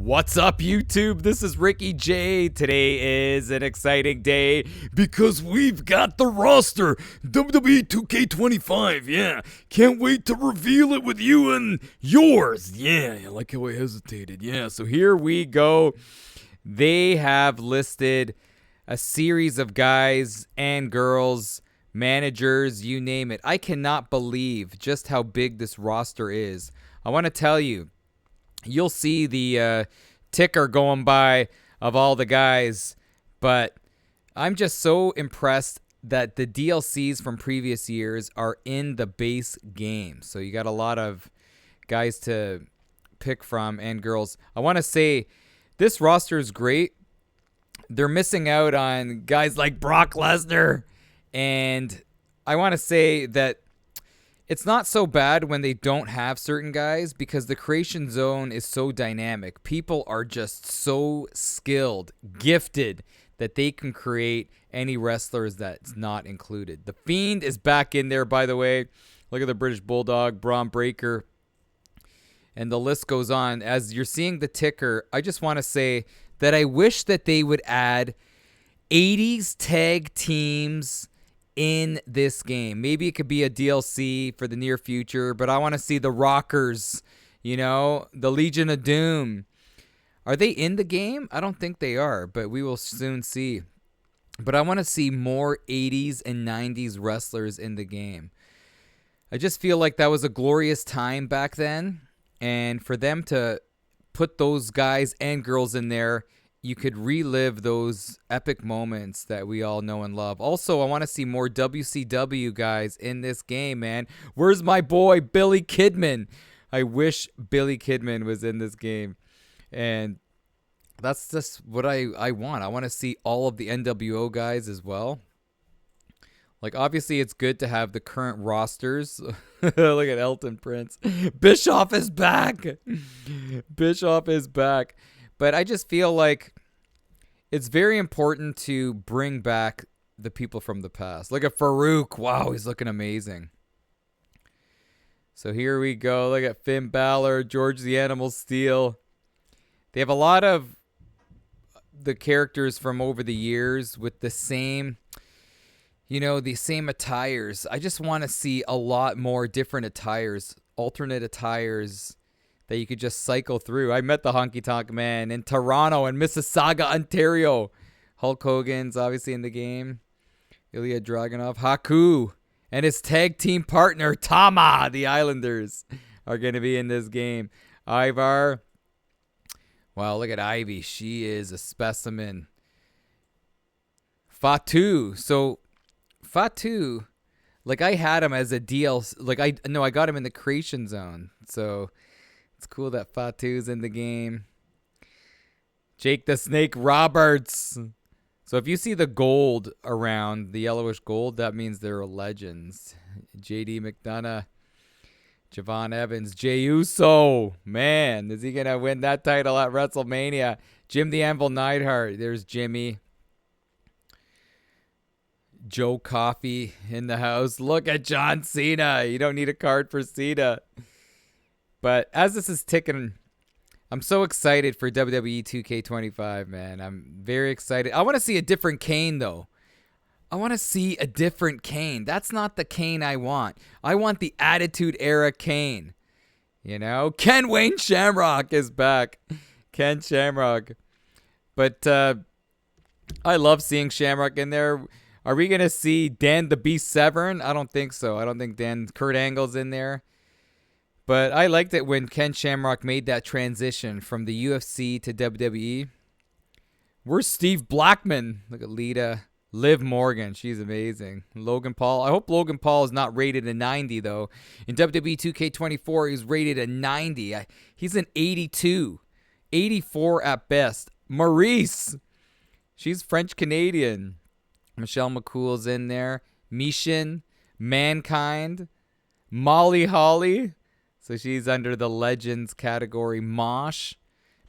What's up, YouTube? This is Ricky J. Today is an exciting day because we've got the roster. WWE 2K25, yeah. Can't wait to reveal it with you and yours. Yeah, I like how I hesitated. Yeah, so here we go. They have listed a series of guys and girls, managers, you name it. I cannot believe just how big this roster is. I want to tell you, you'll see the ticker going by of all the guys, but I'm just so impressed that the DLCs from previous years are in the base game. So you got a lot of guys to pick from and girls. I want to say this roster is great. They're missing out on guys like Brock Lesnar, and I want to say that it's not so bad when they don't have certain guys because the creation zone is so dynamic. People are just so skilled, gifted, that they can create any wrestlers that's not included. The Fiend is back in there, by the way. Look at the British Bulldog, Braun Breaker, and the list goes on. As you're seeing the ticker, I just want to say that I wish that they would add 80s tag teams in this game. Maybe it could be a DLC for the near future, but I want to see the Rockers, the Legion of Doom. Are they in the game? I don't think they are, but we will soon see. But I want to see more 80s and 90s wrestlers in the game. I just feel like that was a glorious time back then, and for them to put those guys and girls in there, you could relive those epic moments that we all know and love. Also, I want to see more WCW guys in this game, man. Where's my boy, Billy Kidman? I wish Billy Kidman was in this game. And that's just what I want. I want to see all of the NWO guys as well. Like, obviously, it's good to have the current rosters. Look at Elton Prince. Bischoff is back. Bischoff is back. But I just feel like it's very important to bring back the people from the past. Look at Farouk. Wow, he's looking amazing. So here we go. Look at Finn Balor, George the Animal Steel. They have a lot of the characters from over the years with the same, the same attires. I just want to see a lot more different attires, alternate attires that you could just cycle through. I met the Honky Tonk Man in Toronto and Mississauga, Ontario. Hulk Hogan's obviously in the game. Ilya Dragunov, Haku, and his tag team partner, Tama, the Islanders, are going to be in this game. Ivar. Wow, look at Ivy. She is a specimen. Fatu. So, Fatu, like I had him as a DLC. I got him in the creation zone. So, it's cool that Fatu's in the game. Jake the Snake Roberts. So if you see the gold around, the yellowish gold, that means they're legends. JD McDonough. Javon Evans. Jey Uso. Man, is he going to win that title at WrestleMania? Jim the Anvil Neidhart. There's Jimmy. Joe Coffey in the house. Look at John Cena. You don't need a card for Cena. But as this is ticking, I'm so excited for WWE 2K25, man. I'm very excited. I want to see a different Kane, though. I want to see a different Kane. That's not the Kane I want. I want the Attitude Era Kane. Ken Wayne Shamrock is back. Ken Shamrock. But I love seeing Shamrock in there. Are we going to see Dan the Beast Severn? I don't think so. I don't think Kurt Angle's in there. But I liked it when Ken Shamrock made that transition from the UFC to WWE. Where's Steve Blackman? Look at Lita. Liv Morgan. She's amazing. Logan Paul. I hope Logan Paul is not rated a 90, though. In WWE 2K24, he's rated a 90. He's an 82. 84 at best. Maurice. She's French-Canadian. Michelle McCool's in there. Mishin. Mankind. Molly Holly. So she's under the Legends category. Mosh.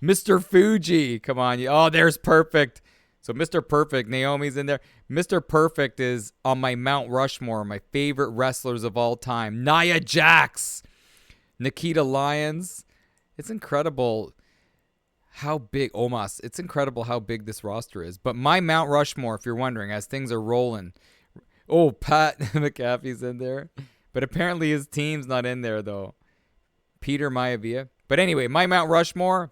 Mr. Fuji. Come on. Oh, there's Perfect. So Mr. Perfect. Naomi's in there. Mr. Perfect is on my Mount Rushmore. My favorite wrestlers of all time. Nia Jax. Nikita Lyons. It's incredible how big Omos. It's incredible how big this roster is. But my Mount Rushmore, if you're wondering, as things are rolling. Oh, Pat McAfee's in there. But apparently his team's not in there, though. Peter Maivia. But anyway, my Mount Rushmore.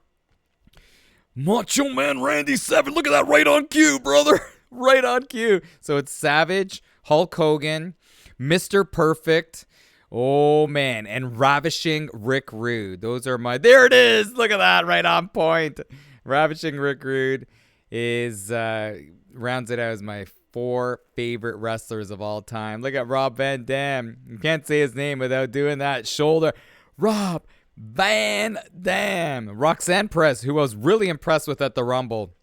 Macho Man Randy Savage. Look at that, right on cue, brother. Right on cue. So it's Savage, Hulk Hogan, Mr. Perfect. Oh, man. And Ravishing Rick Rude. Those are my... There it is. Look at that. Right on point. Ravishing Rick Rude is... rounds it out as my 4 favorite wrestlers of all time. Look at Rob Van Dam. You can't say his name without doing that shoulder. Rob Van Dam. Roxanne Perez, who I was really impressed with at the Rumble.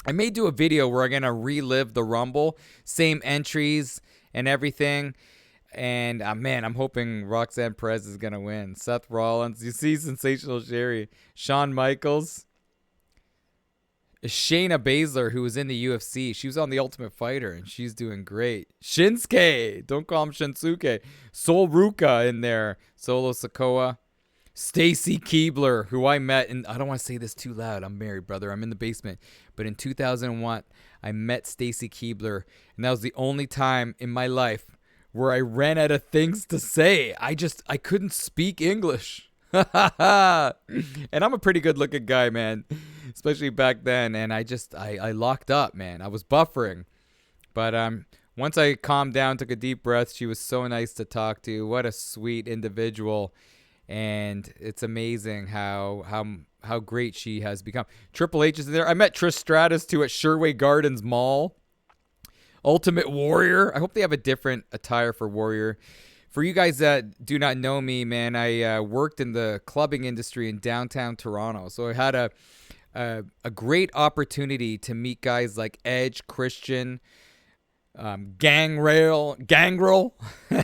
I may do a video where I'm going to relive the Rumble. Same entries and everything. And, man, I'm hoping Roxanne Perez is going to win. Seth Rollins. You see Sensational Sherry. Shawn Michaels. Shayna Baszler, who was in the UFC. She was on The Ultimate Fighter, and she's doing great. Shinsuke. Don't call him Shinsuke. Sol Ruka in there. Solo Sikoa. Stacy Keibler, who I met, and I don't want to say this too loud. I'm married, brother. I'm in the basement. But in 2001, I met Stacy Keibler, and that was the only time in my life where I ran out of things to say. I couldn't speak English. And I'm a pretty good looking guy, man, especially back then. And I locked up, man. I was buffering. But once I calmed down, took a deep breath, she was so nice to talk to. What a sweet individual. And it's amazing how great she has become. Triple H is there. I met Trish Stratus too at Sherway Gardens Mall. Ultimate Warrior. I hope they have a different attire for Warrior. For you guys that do not know me, man, I worked in the clubbing industry in downtown Toronto. So I had a great opportunity to meet guys like Edge, Christian, Gangrel,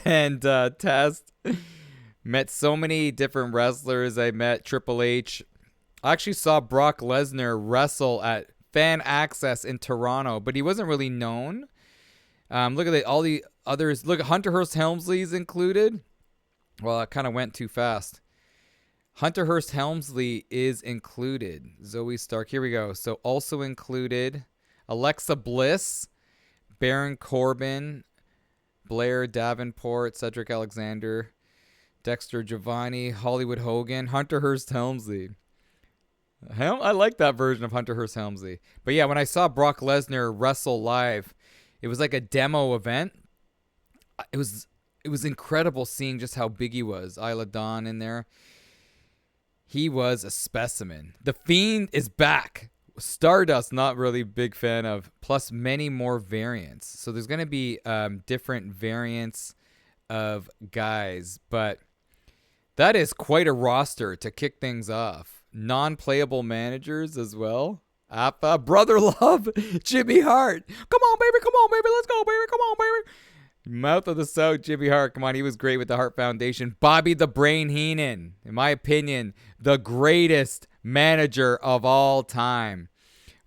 and Test. Met so many different wrestlers. I met Triple H. I actually saw Brock Lesnar wrestle at Fan Access in Toronto, but he wasn't really known. Look at all the others. Look, Hunter Hearst Helmsley's included. Well, I kind of went too fast. Hunter Hearst Helmsley is included. Zoe Stark. Here we go. So also included Alexa Bliss, Baron Corbin, Blair Davenport, Cedric Alexander, Dexter Giovanni, Hollywood Hogan, Hunter Hearst Helmsley. I like that version of Hunter Hearst Helmsley. But yeah, when I saw Brock Lesnar wrestle live, it was like a demo event. It was incredible seeing just how big he was. Isla Dawn in there. He was a specimen. The Fiend is back. Stardust, not really big fan of. Plus many more variants. So there's going to be different variants of guys. But that is quite a roster to kick things off. Non-playable managers as well. Appa, Brother Love, Jimmy Hart. Come on, baby, let's go, baby, come on, baby. Mouth of the South, Jimmy Hart. Come on, he was great with the Hart Foundation. Bobby the Brain Heenan, in my opinion, the greatest manager of all time.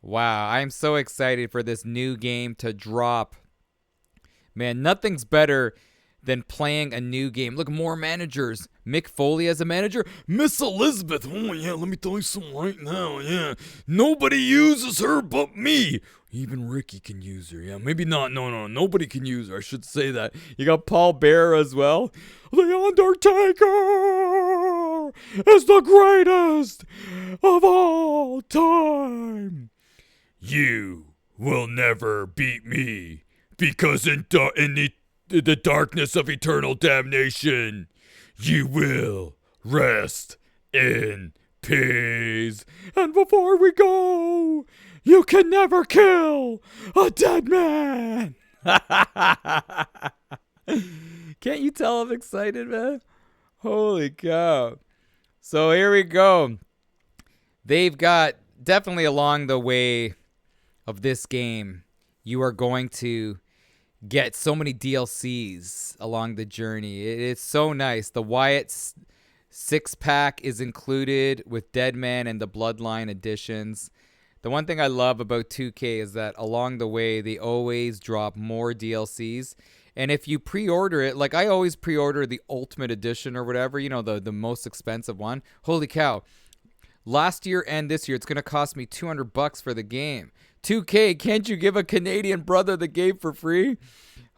Wow, I'm so excited for this new game to drop. Man, nothing's better than playing a new game. Look, more managers. Mick Foley as a manager. Miss Elizabeth. Oh, yeah, let me tell you something right now. Yeah, nobody uses her but me. Even Ricky can use her. Yeah, maybe not. No, nobody can use her. I should say that. You got Paul Bearer as well. The Undertaker is the greatest of all time. You will never beat me because in the darkness of eternal damnation, you will rest in peace. And before we go, you can never kill a dead man. Can't you tell I'm excited, man? Holy cow. So here we go. They've got definitely along the way of this game, you are going to get so many DLCs along the journey. It's so nice. The Wyatt six-pack is included with Deadman and the Bloodline editions. The one thing I love about 2K is that along the way, they always drop more DLCs. And if you pre-order it, like I always pre-order the Ultimate Edition or whatever, you know, the most expensive one. Holy cow. last year and this year. It's going to cost me $200 for the game. 2K, can't you give a Canadian brother the game for free?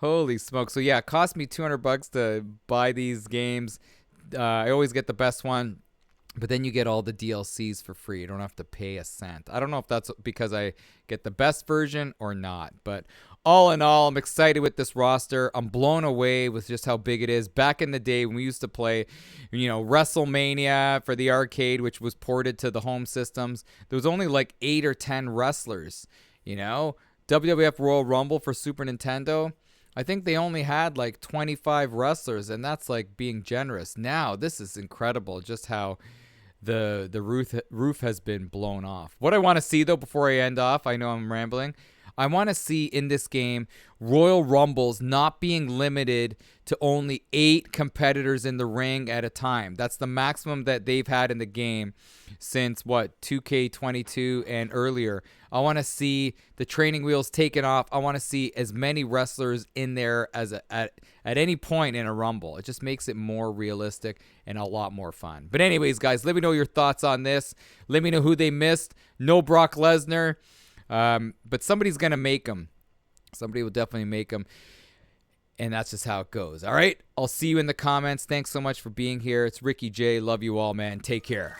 Holy smoke. So yeah, it cost me $200 to buy these games. I always get the best one, but then you get all the DLCs for free. You don't have to pay a cent. I don't know if that's because I get the best version or not, but all in all, I'm excited with this roster. I'm blown away with just how big it is. Back in the day when we used to play, WrestleMania for the arcade, which was ported to the home systems, there was only like 8 or 10 wrestlers, WWF Royal Rumble for Super Nintendo, I think they only had like 25 wrestlers, and that's like being generous. Now, this is incredible just how the roof has been blown off. What I want to see, though, before I end off, I know I'm rambling, I want to see in this game Royal Rumbles not being limited to only 8 competitors in the ring at a time. That's the maximum that they've had in the game since, 2K22 and earlier. I want to see the training wheels taken off. I want to see as many wrestlers in there as at any point in a Rumble. It just makes it more realistic and a lot more fun. But anyways, guys, let me know your thoughts on this. Let me know who they missed. No Brock Lesnar. But somebody's going to make them. Somebody will definitely make them. And that's just how it goes. All right. I'll see you in the comments. Thanks so much for being here. It's Ricky J. Love you all, man. Take care.